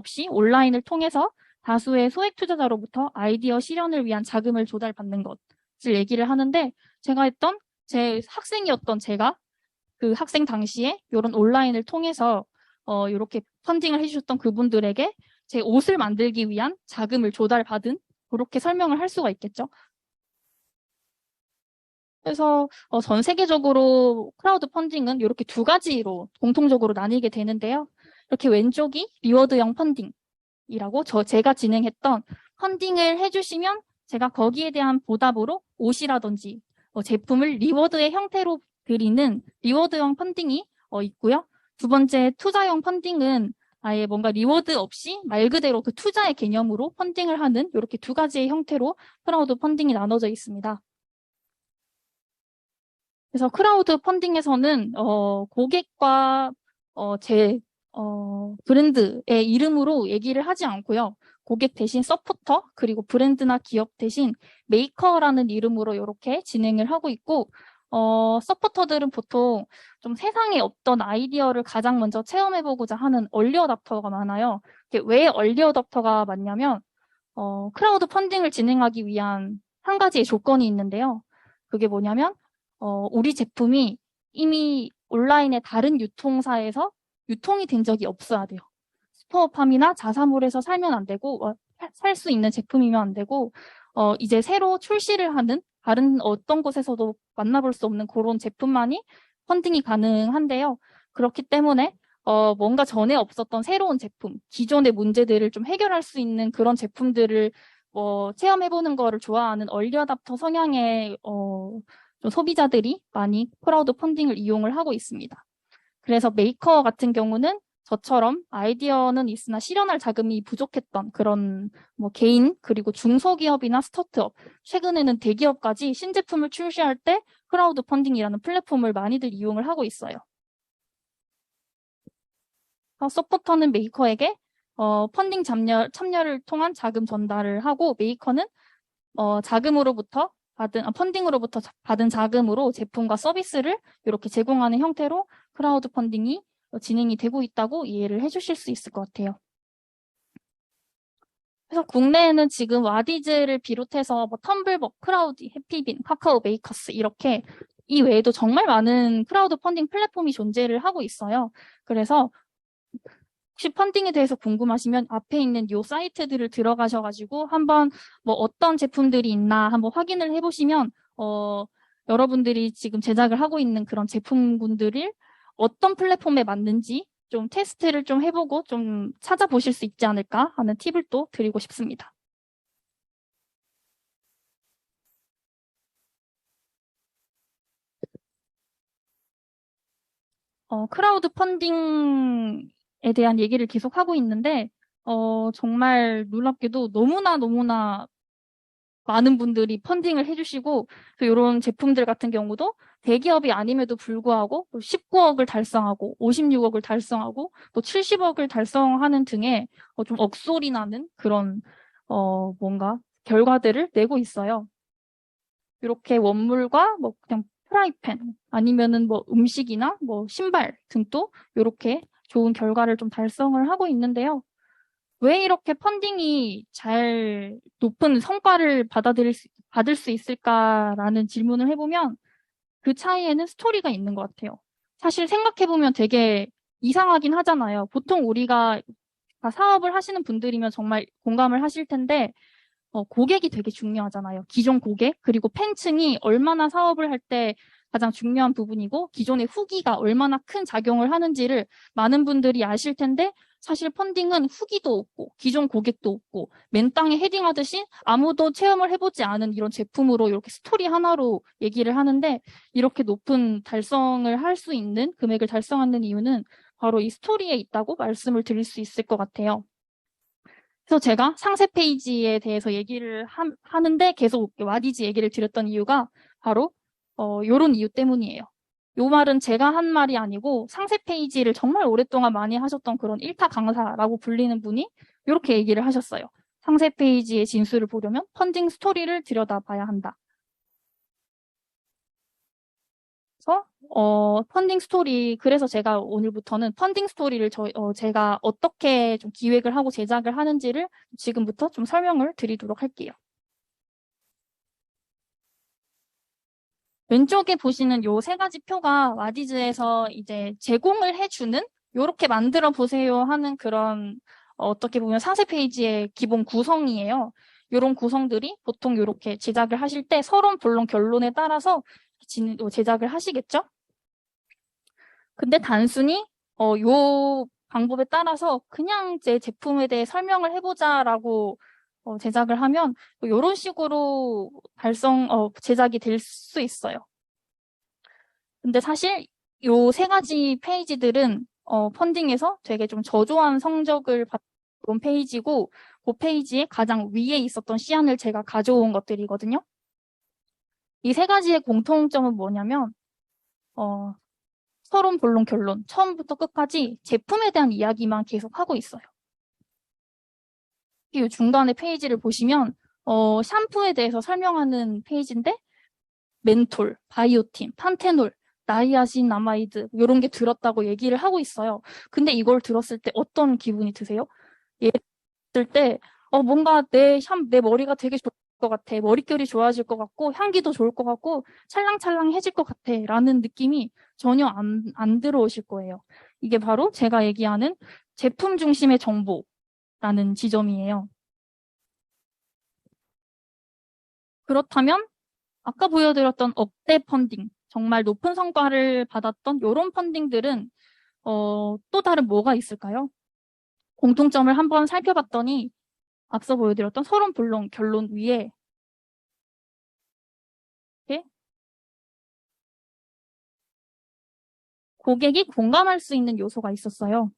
없이 온라인을 통해서 다수의 소액 투자자로부터 아이디어 실현을 위한 자금을 조달받는 것을 얘기를 하는데, 제가 했던 제 학생이었던 제가 그 학생 당시에 이런 온라인을 통해서 이렇게 펀딩을 해주셨던 그분들에게 제 옷을 만들기 위한 자금을 조달받은, 그렇게 설명을 할 수가 있겠죠. 그래서 전 세계적으로 크라우드 펀딩은 이렇게 두 가지로 공통적으로 나뉘게 되는데요. 이렇게 왼쪽이 리워드형 펀딩이라고 제가 진행했던, 펀딩을 해주시면 제가 거기에 대한 보답으로 옷이라든지 제품을 리워드의 형태로 드리는 리워드형 펀딩이 있고요. 두 번째 투자형 펀딩은 아예 뭔가 리워드 없이 말 그대로 그 투자의 개념으로 펀딩을 하는, 이렇게 두 가지의 형태로 크라우드 펀딩이 나눠져 있습니다. 그래서 크라우드 펀딩에서는 고객과 제 브랜드의 이름으로 얘기를 하지 않고요. 고객 대신 서포터, 그리고 브랜드나 기업 대신 메이커라는 이름으로 이렇게 진행을 하고 있고, 서포터들은 보통 좀 세상에 없던 아이디어를 가장 먼저 체험해보고자 하는 얼리 어답터가 많아요. 왜 얼리 어답터가 많냐면 크라우드 펀딩을 진행하기 위한 한 가지의 조건이 있는데요. 그게 뭐냐면 우리 제품이 이미 온라인의 다른 유통사에서 유통이 된 적이 없어야 돼요. 스토어팜이나 자사몰에서 살면 안 되고, 살 수 있는 제품이면 안 되고, 이제 새로 출시를 하는 다른 어떤 곳에서도 만나볼 수 없는 그런 제품만이 펀딩이 가능한데요. 그렇기 때문에 뭔가 전에 없었던 새로운 제품, 기존의 문제들을 좀 해결할 수 있는 그런 제품들을 체험해보는 거를 좋아하는 얼리 어답터 성향의 좀 소비자들이 많이 크라우드 펀딩을 이용을 하고 있습니다. 그래서 메이커 같은 경우는 저처럼 아이디어는 있으나 실현할 자금이 부족했던 그런 개인, 그리고 중소기업이나 스타트업, 최근에는 대기업까지 신제품을 출시할 때 크라우드 펀딩이라는 플랫폼을 많이들 이용을 하고 있어요. 서포터는 메이커에게 펀딩 참여를 통한 자금 전달을 하고, 메이커는 펀딩으로부터 받은 자금으로 제품과 서비스를 이렇게 제공하는 형태로 크라우드 펀딩이 진행이 되고 있다고 이해를 해주실 수 있을 것 같아요. 그래서 국내에는 지금 와디즈를 비롯해서 텀블벅, 크라우디, 해피빈, 카카오 메이커스, 이렇게 이 외에도 정말 많은 크라우드 펀딩 플랫폼이 존재를 하고 있어요. 그래서 혹시 펀딩에 대해서 궁금하시면 앞에 있는 이 사이트들을 들어가셔가지고 한번 어떤 제품들이 있나 한번 확인을 해보시면 여러분들이 지금 제작을 하고 있는 그런 제품군들을 어떤 플랫폼에 맞는지 좀 테스트를 좀 해보고 좀 찾아보실 수 있지 않을까 하는 팁을 또 드리고 싶습니다. 크라우드 펀딩에 대한 얘기를 계속 하고 있는데 정말 놀랍게도 너무나 많은 분들이 펀딩을 해주시고, 이런 제품들 같은 경우도 대기업이 아님에도 불구하고 19억을 달성하고 56억을 달성하고 또 70억을 달성하는 등의 좀 억소리 나는 그런 뭔가 결과들을 내고 있어요. 이렇게 원물과 그냥 프라이팬 아니면은 음식이나 신발 등도 이렇게 좋은 결과를 좀 달성을 하고 있는데요. 왜 이렇게 펀딩이 잘 높은 성과를 받을 수 있을까라는 질문을 해보면 그 차이에는 스토리가 있는 것 같아요. 사실 생각해보면 되게 이상하긴 하잖아요. 보통 우리가 다 사업을 하시는 분들이면 정말 공감을 하실 텐데 고객이 되게 중요하잖아요. 기존 고객, 그리고 팬층이 얼마나 사업을 할 때 가장 중요한 부분이고 기존의 후기가 얼마나 큰 작용을 하는지를 많은 분들이 아실 텐데, 사실 펀딩은 후기도 없고 기존 고객도 없고 맨땅에 헤딩하듯이 아무도 체험을 해보지 않은 이런 제품으로 이렇게 스토리 하나로 얘기를 하는데, 이렇게 높은 달성을 할 수 있는 금액을 달성하는 이유는 바로 이 스토리에 있다고 말씀을 드릴 수 있을 것 같아요. 그래서 제가 상세 페이지에 대해서 얘기를 하는데 계속 와디즈 얘기를 드렸던 이유가 바로 요런 이유 때문이에요. 요 말은 제가 한 말이 아니고 상세 페이지를 정말 오랫동안 많이 하셨던 그런 1타 강사라고 불리는 분이 이렇게 얘기를 하셨어요. 상세 페이지의 진수를 보려면 펀딩 스토리를 들여다봐야 한다. 그래서 펀딩 스토리, 그래서 제가 오늘부터는 펀딩 스토리를 제가 어떻게 좀 기획을 하고 제작을 하는지를 지금부터 좀 설명을 드리도록 할게요. 왼쪽에 보시는 요 세 가지 표가 와디즈에서 이제 제공을 해주는, 요렇게 만들어 보세요 하는 그런, 어떻게 보면 상세 페이지의 기본 구성이에요. 요런 구성들이 보통 요렇게 제작을 하실 때 서론, 본론, 결론에 따라서 제작을 하시겠죠? 근데 단순히 요 방법에 따라서 그냥 제 제품에 대해 설명을 해보자라고 제작을 하면 이런 식으로 제작이 될 수 있어요. 근데 사실 요 세 가지 페이지들은 펀딩에서 되게 좀 저조한 성적을 받은 페이지고, 그 페이지의 가장 위에 있었던 시안을 제가 가져온 것들이거든요. 이 세 가지의 공통점은 뭐냐면 서론, 본론, 결론, 처음부터 끝까지 제품에 대한 이야기만 계속 하고 있어요. 이 중간에 페이지를 보시면 샴푸에 대해서 설명하는 페이지인데 멘톨, 바이오틴, 판테놀, 나이아신아마이드 이런 게 들었다고 얘기를 하고 있어요. 근데 이걸 들었을 때 어떤 기분이 드세요? 예를 들을 때 뭔가 내 머리가 되게 좋을 것 같아. 머릿결이 좋아질 것 같고 향기도 좋을 것 같고 찰랑찰랑해질 것 같아 라는 느낌이 전혀 안 들어오실 거예요. 이게 바로 제가 얘기하는 제품 중심의 정보라는 지점이에요. 그렇다면 아까 보여드렸던 억대 펀딩, 정말 높은 성과를 받았던 이런 펀딩들은 또 다른 뭐가 있을까요? 공통점을 한번 살펴봤더니 앞서 보여드렸던 서론, 본론, 결론 위에 이렇게 고객이 공감할 수 있는 요소가 있었어요.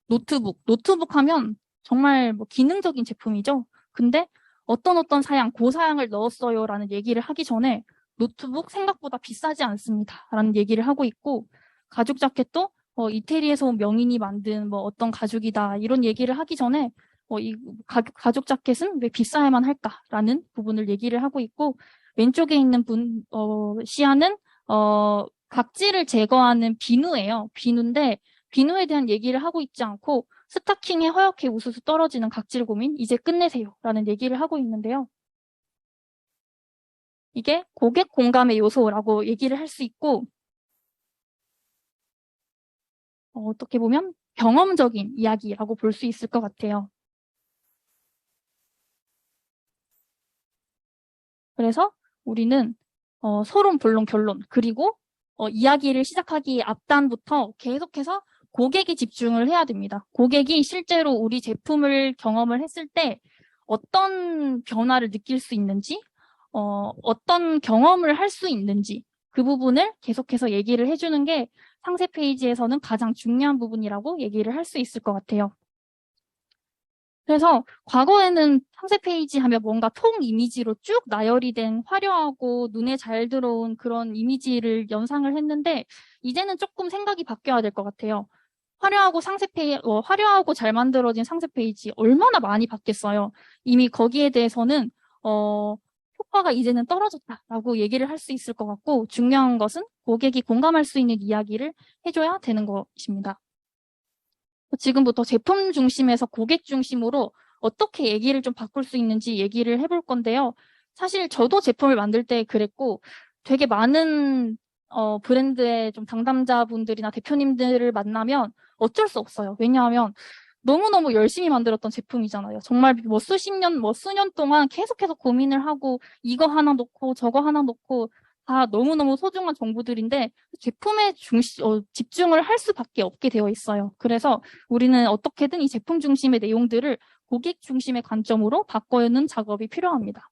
노트북 하면 정말 뭐 기능적인 제품이죠. 근데 어떤 사양, 고사양을 넣었어요라는 얘기를 하기 전에 노트북 생각보다 비싸지 않습니다라는 얘기를 하고 있고, 가죽 자켓도 이태리에서 온 명인이 만든 뭐 어떤 가죽이다 이런 얘기를 하기 전에 이 가죽 자켓은 왜 비싸야만 할까라는 부분을 얘기를 하고 있고, 왼쪽에 있는 시야는 각질을 제거하는 비누예요. 비누인데 비누에 대한 얘기를 하고 있지 않고 스타킹에 허옇게 우수수 떨어지는 각질 고민 이제 끝내세요 라는 얘기를 하고 있는데요. 이게 고객 공감의 요소라고 얘기를 할 수 있고, 어떻게 보면 경험적인 이야기라고 볼 수 있을 것 같아요. 그래서 우리는 서론, 본론, 결론, 그리고 이야기를 시작하기 앞단부터 계속해서 고객이 집중을 해야 됩니다. 고객이 실제로 우리 제품을 경험을 했을 때 어떤 변화를 느낄 수 있는지, 어떤 경험을 할 수 있는지 그 부분을 계속해서 얘기를 해주는 게 상세 페이지에서는 가장 중요한 부분이라고 얘기를 할 수 있을 것 같아요. 그래서 과거에는 상세 페이지 하면 뭔가 통 이미지로 쭉 나열이 된 화려하고 눈에 잘 들어온 그런 이미지를 연상을 했는데 이제는 조금 생각이 바뀌어야 될 것 같아요. 화려하고 잘 만들어진 상세 페이지 얼마나 많이 받겠어요. 이미 거기에 대해서는 효과가 이제는 떨어졌다라고 얘기를 할 수 있을 것 같고, 중요한 것은 고객이 공감할 수 있는 이야기를 해줘야 되는 것입니다. 지금부터 제품 중심에서 고객 중심으로 어떻게 얘기를 좀 바꿀 수 있는지 얘기를 해볼 건데요. 사실 저도 제품을 만들 때 그랬고 되게 많은 브랜드의 좀 당담자분들이나 대표님들을 만나면 어쩔 수 없어요. 왜냐하면 너무너무 열심히 만들었던 제품이잖아요. 정말 뭐 수십 년, 뭐 수년 동안 계속해서 고민을 하고 이거 하나 놓고 저거 하나 놓고 다 너무너무 소중한 정보들인데 제품에 집중을 할 수밖에 없게 되어 있어요. 그래서 우리는 어떻게든 이 제품 중심의 내용들을 고객 중심의 관점으로 바꿔내는 작업이 필요합니다.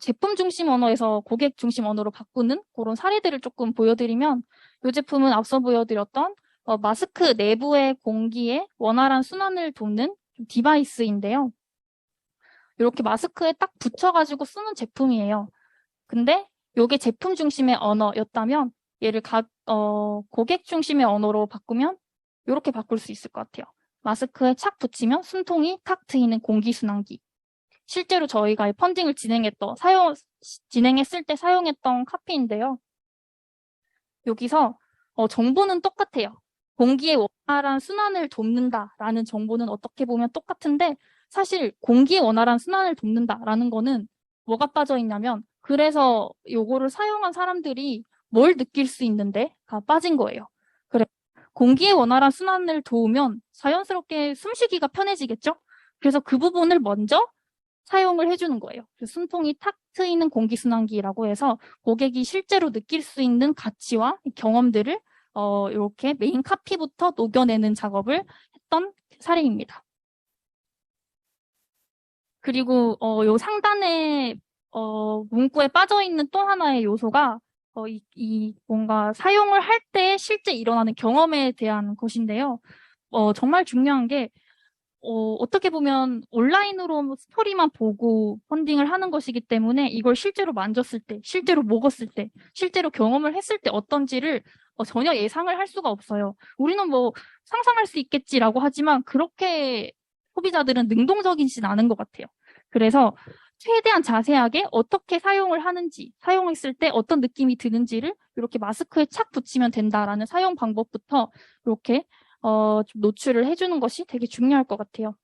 제품 중심 언어에서 고객 중심 언어로 바꾸는 그런 사례들을 조금 보여드리면, 이 제품은 앞서 보여드렸던 마스크 내부의 공기의 원활한 순환을 돕는 디바이스인데요. 이렇게 마스크에 딱 붙여가지고 쓰는 제품이에요. 근데 이게 제품 중심의 언어였다면 얘를 고객 중심의 언어로 바꾸면 이렇게 바꿀 수 있을 것 같아요. 마스크에 착 붙이면 숨통이 탁 트이는 공기순환기. 실제로 저희가 펀딩을 진행했을 때 사용했던 카피인데요. 여기서 정보는 똑같아요. 공기의 원활한 순환을 돕는다라는 정보는 어떻게 보면 똑같은데 사실 공기의 원활한 순환을 돕는다라는 거는 뭐가 빠져 있냐면 그래서 요거를 사용한 사람들이 뭘 느낄 수 있는데가 빠진 거예요. 그래 공기의 원활한 순환을 도우면 자연스럽게 숨쉬기가 편해지겠죠? 그래서 그 부분을 먼저 사용을 해주는 거예요. 숨통이 탁 트이는 공기순환기라고 해서 고객이 실제로 느낄 수 있는 가치와 경험들을 이렇게 메인 카피부터 녹여내는 작업을 했던 사례입니다. 그리고 요 상단에 문구에 빠져있는 또 하나의 요소가 뭔가 사용을 할 때 실제 일어나는 경험에 대한 것인데요. 정말 중요한 게 어떻게 보면 온라인으로 스토리만 보고 펀딩을 하는 것이기 때문에 이걸 실제로 만졌을 때, 실제로 먹었을 때, 실제로 경험을 했을 때 어떤지를 전혀 예상을 할 수가 없어요. 우리는 뭐 상상할 수 있겠지라고 하지만 그렇게 소비자들은 능동적이진 않은 것 같아요. 그래서 최대한 자세하게 어떻게 사용을 하는지, 사용했을 때 어떤 느낌이 드는지를 이렇게 마스크에 착 붙이면 된다라는 사용 방법부터 이렇게 좀 노출을 해주는 것이 되게 중요할 것 같아요.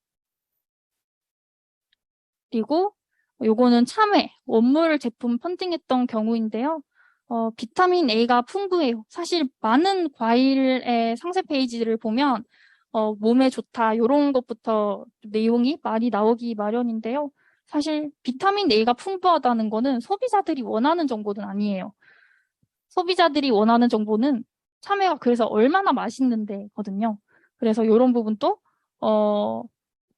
그리고 요거는 참외, 원물 제품 펀딩했던 경우인데요. 비타민 A가 풍부해요. 사실 많은 과일의 상세 페이지를 보면 몸에 좋다 이런 것부터 내용이 많이 나오기 마련인데요. 사실 비타민 A가 풍부하다는 거는 소비자들이 원하는 정보는 아니에요. 소비자들이 원하는 정보는 참외가 그래서 얼마나 맛있는데거든요. 그래서 이런 부분도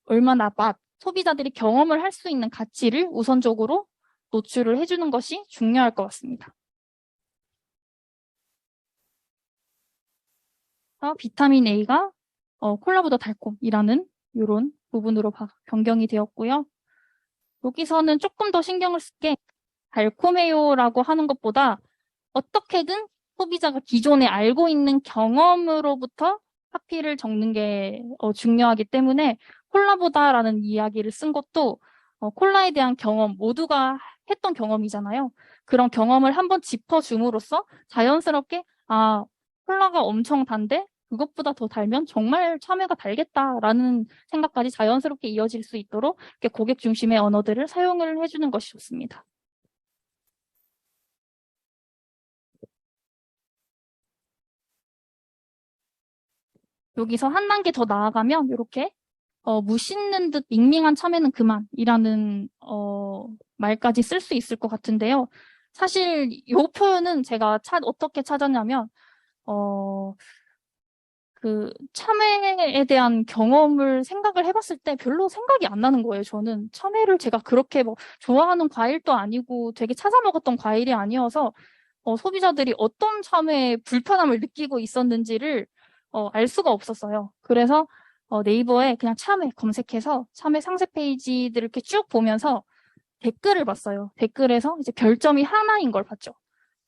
얼마나 소비자들이 경험을 할 수 있는 가치를 우선적으로 노출을 해주는 것이 중요할 것 같습니다. 비타민 A가 콜라보다 달콤이라는 이런 부분으로 변경이 되었고요. 여기서는 조금 더 신경을 쓸 게 달콤해요라고 하는 것보다 어떻게든 소비자가 기존에 알고 있는 경험으로부터 카피를 적는 게 중요하기 때문에 콜라보다라는 이야기를 쓴 것도 콜라에 대한 경험, 모두가 했던 경험이잖아요. 그런 경험을 한번 짚어줌으로써 자연스럽게 콜라가 엄청 단데 그것보다 더 달면 정말 참외가 달겠다라는 생각까지 자연스럽게 이어질 수 있도록 이렇게 고객 중심의 언어들을 사용을 해주는 것이 좋습니다. 여기서 한 단계 더 나아가면 이렇게 무심는 듯 밍밍한 참외는 그만이라는 말까지 쓸 수 있을 것 같은데요. 사실 이 표현은 제가 어떻게 찾았냐면 그 참외에 대한 경험을 생각을 해봤을 때 별로 생각이 안 나는 거예요. 저는 참외를 제가 그렇게 뭐 좋아하는 과일도 아니고 되게 찾아 먹었던 과일이 아니어서 소비자들이 어떤 참외에 불편함을 느끼고 있었는지를 알 수가 없었어요. 그래서 네이버에 그냥 참외 검색해서 참외 상세 페이지들을 이렇게 쭉 보면서 댓글을 봤어요. 댓글에서 이제 별점이 하나인 걸 봤죠.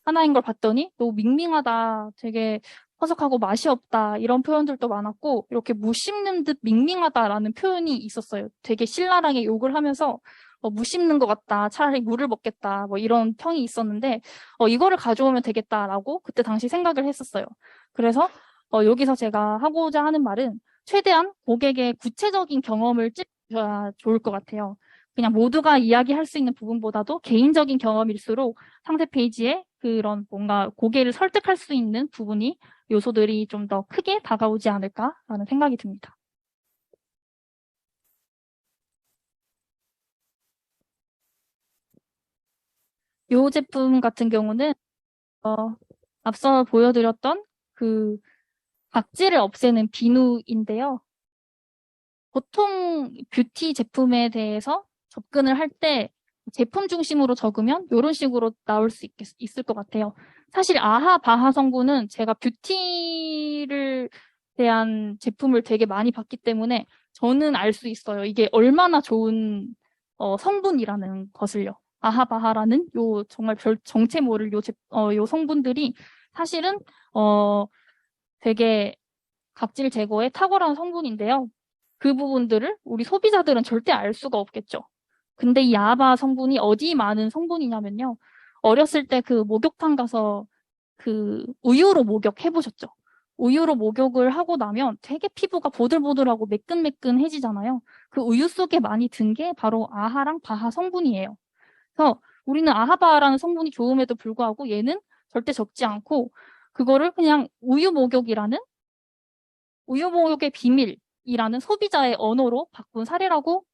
하나인 걸 봤더니 너무 밍밍하다, 되게 퍼석하고 맛이 없다 이런 표현들도 많았고 이렇게 무심는 듯 밍밍하다라는 표현이 있었어요. 되게 신랄하게 욕을 하면서 무심는 것 같다, 차라리 물을 먹겠다 뭐 이런 평이 있었는데 이거를 가져오면 되겠다라고 그때 당시 생각을 했었어요. 그래서 여기서 제가 하고자 하는 말은 최대한 고객의 구체적인 경험을 찝어야 좋을 것 같아요. 그냥 모두가 이야기할 수 있는 부분보다도 개인적인 경험일수록 상세 페이지에 그런 뭔가 고객을 설득할 수 있는 부분이 요소들이 좀 더 크게 다가오지 않을까라는 생각이 듭니다. 이 제품 같은 경우는 앞서 보여드렸던 그 각질을 없애는 비누인데요. 보통 뷰티 제품에 대해서 접근을 할 때 제품 중심으로 적으면 이런 식으로 나올 수 있을 것 같아요. 사실 아하, 바하 성분은 제가 뷰티를 대한 제품을 되게 많이 봤기 때문에 저는 알 수 있어요. 이게 얼마나 좋은 성분이라는 것을요. 아하, 바하라는 요 정말 정체 모를 요 성분들이 사실은 되게 각질 제거에 탁월한 성분인데요. 그 부분들을 우리 소비자들은 절대 알 수가 없겠죠. 근데 이 아바 성분이 어디 많은 성분이냐면요. 어렸을 때 그 목욕탕 가서 그 우유로 목욕해보셨죠? 우유로 목욕을 하고 나면 되게 피부가 보들보들하고 매끈매끈해지잖아요. 그 우유 속에 많이 든 게 바로 아하랑 바하 성분이에요. 그래서 우리는 아하바라는 성분이 좋음에도 불구하고 얘는 절대 적지 않고 그거를 그냥 우유 목욕의 비밀이라는 소비자의 언어로 바꾼 사례라고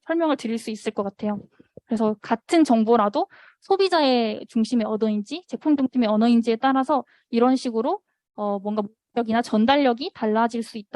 설명을 드릴 수 있을 것 같아요. 그래서 같은 정보라도 소비자의 중심의 언어인지 제품 중심의 언어인지에 따라서 이런 식으로 뭔가 목적이나 전달력이 달라질 수 있다.